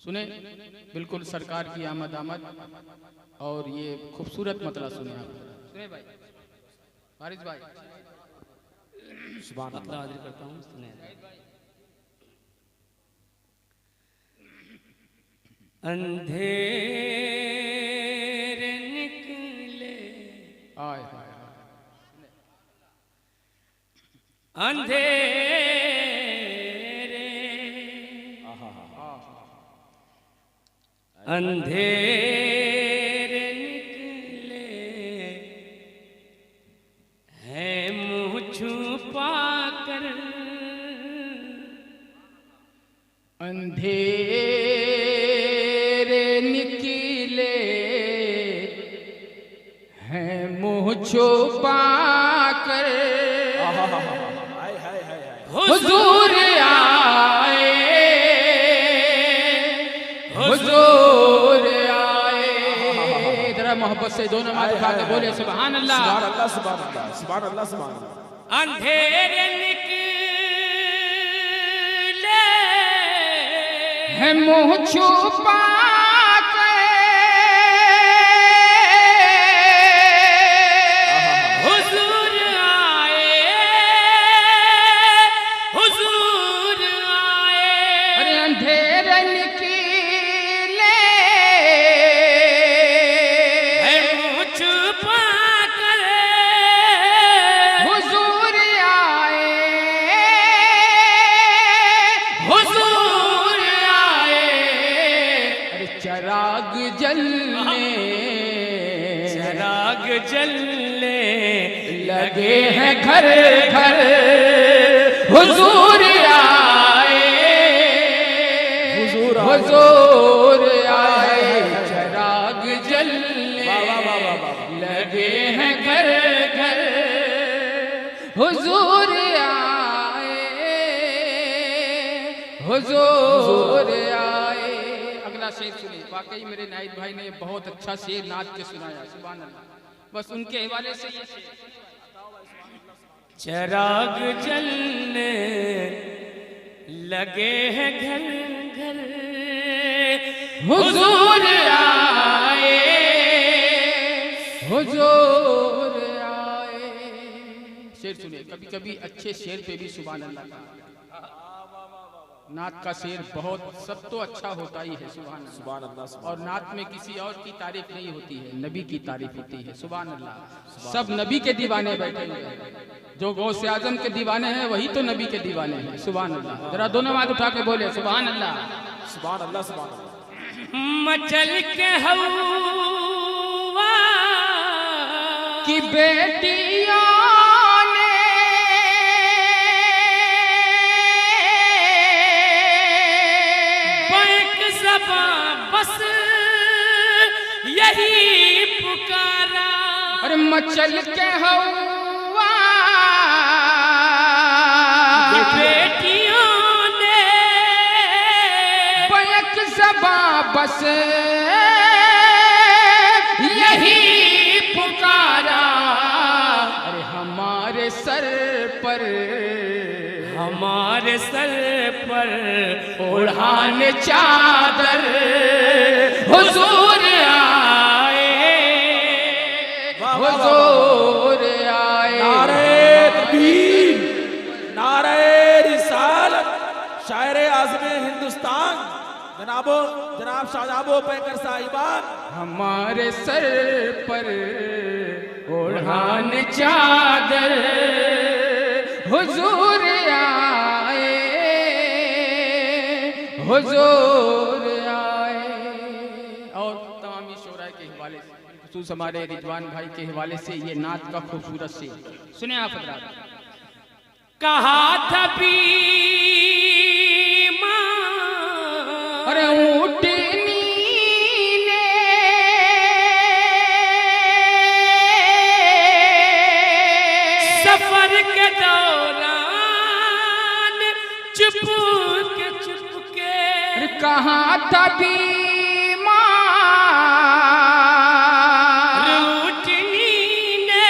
सुने बिल्कुल सरकार की आमद आमद और ये खूबसूरत मतला सुने आप। सुने भाई वारिस भाई सुभान अल्लाह हाजिर करता हूँ। सुने अंधेरे निकले आय हाय हाय अंधेरे अंधेरे निकले हैं मुँह छुपा कर अंधेरे निकले हैं मुँह छुपा कर हुजूर आए हुजूर आए। जरा मोहब्बत से दोनों हाथ उठा के बोले सुभान अल्लाह सुभान अल्लाह सुभान अल्लाह सुभान अल्लाह सुभान अल्लाह। अंधेरे निकले है मुँह छुपा के हुजूर आए हुजूर आए। अरे अंधेरे निकले है मुँह छुपा कर हुजूर आए हुजूर आए। अरे चराग जलने चराग जलने लगे हैं घर घर हुजूर आए हुजूर आए। हुजूर आए। चराग जलने लगे हैं घर घर हुजूर आए हुजूर आए। अगला शेर सुनिए। वाकई मेरे नाइब भाई ने बहुत अच्छा शेर नाच के सुनाया सुभान अल्लाह। बस उनके हवाले से ये शेर। चराग जलने लगे हैं घर घर हुजूर आए हुजूर आए। शेर सुनिए। कभी कभी अच्छे शेर पे भी सुभान अल्लाह का। नात का शेर बहुत सब तो अच्छा होता ही है सुभान अल्लाह। सुभान अल्लाह सुभान और नात में किसी और की तारीफ नहीं होती है, नबी की तारीफ होती है सुभान अल्लाह। सब नबी के दीवाने बैठे हुए हैं। जो गौसे आजम के दीवाने हैं वही तो नबी के दीवाने हैं सुभान अल्लाह। जरा दोनों हाथ उठा के बोले सुभान अल्लाह सुभान अल्लाह सुभान अल्लाह। मचल के हवा की बेटियों ने बैक ज़बा बस यही पुकारा। अरे मचल के हवा बेटियों ने बैक ज़बा बस यही पुकारा। अरे हमारे सर पर हमारे सर पर ओढ़ान चादर हुजूर आए हुजूर आए। नारे तकबीर नारे रिसालत शायर आज़म हिंदुस्तान जनाब शाहजाबो पैकर साहिबान। हमारे सर पर ओढ़ान चादर हुजूर आए हुजूर आए। और तमामी शोरा के हवाले से खुसूस हमारे रिजवान भाई के हवाले से ये नात का खूबसूरत से सुने आप हज़रात। कहा था अरे ऊँटनी ने सफर के दौरान चुप के अरे कहाँ था रूठनी ने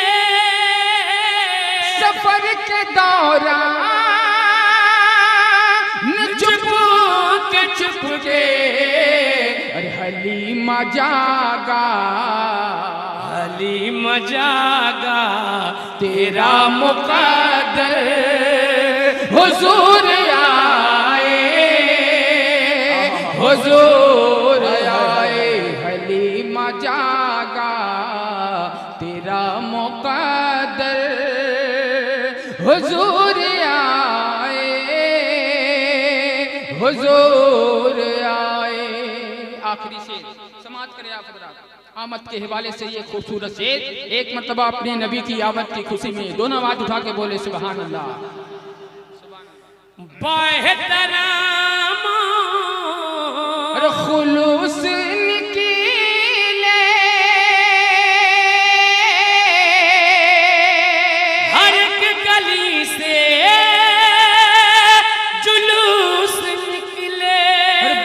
सफर के दौरान चुप के हलीमा जागा, हलीमा जागा, तेरा मुक़द्दर हुजूर आए, हुजूर आए। हलीमा जागा, तेरा मुक़द्दर हुजूर आए, हुजूर आए। आखिरी शेर समाप्त करें आप हज़रात। आमद के हवाले से ये खूबसूरत शेर, एक मरतबा अपने नबी की आमद की खुशी में दोनों आवाज उठा के बोले सुभान अल्लाह। बेहतराम खुलूस निकले हर एक गली से जुलूस निकले,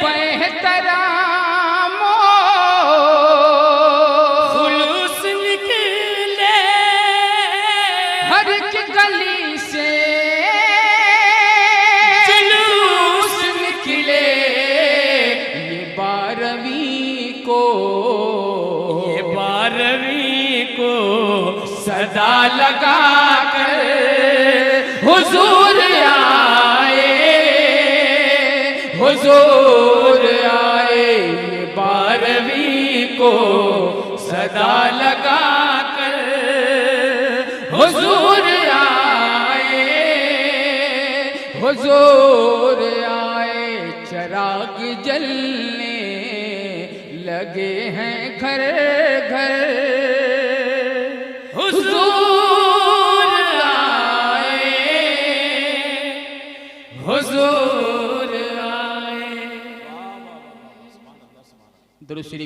बेहतराम जुलूस निकले हर एक गली से जुलूस निकले। ये 12वीं को, ये 12वीं को सदा लगा कर हुजूर आए, हुजूर आए। ये 12वीं को सदा लगा कर हुजूर आए, हुजूर आए। चिराग जलने लगे हैं घर घर, हुजूर आए, हुजूर आए। दुरूद शरीफ